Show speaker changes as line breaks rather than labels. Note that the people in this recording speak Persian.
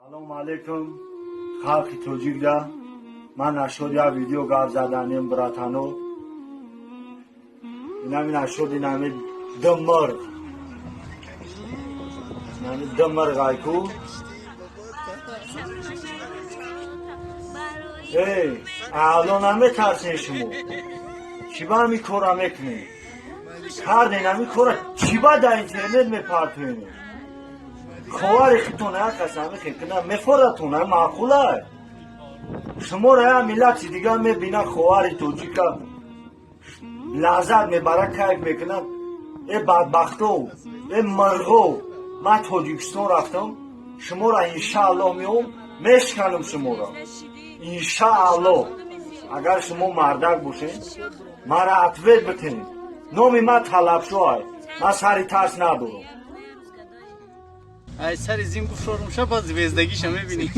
سلام علیکم خلق توجیک ده من نشد یا ویدیو گاب زدنیم براتانو اینمی نشد اینمی دمر غایکو ای الان همه ترسین شما چی با همی کورا میکنی کردین همی کورا چی با در اینترنت میپرتوینی خواری خیتونه قسمی خیکنه میفورتونه معقوله شما را ملت دیگه میبینه خواری توجیکه لحظت میبره کیف میکنه ای بدبختو ای مرغو من تاجیکستان رفتم شما را انشاءالله میام میشکنم شما را انشاءالله اگر شما مردک باشین من را اتویت بکنید نامی من طلب شوهای من سری ترس ندارم
ای سر زین گفت رو شب باز ویزدگیشو میبینی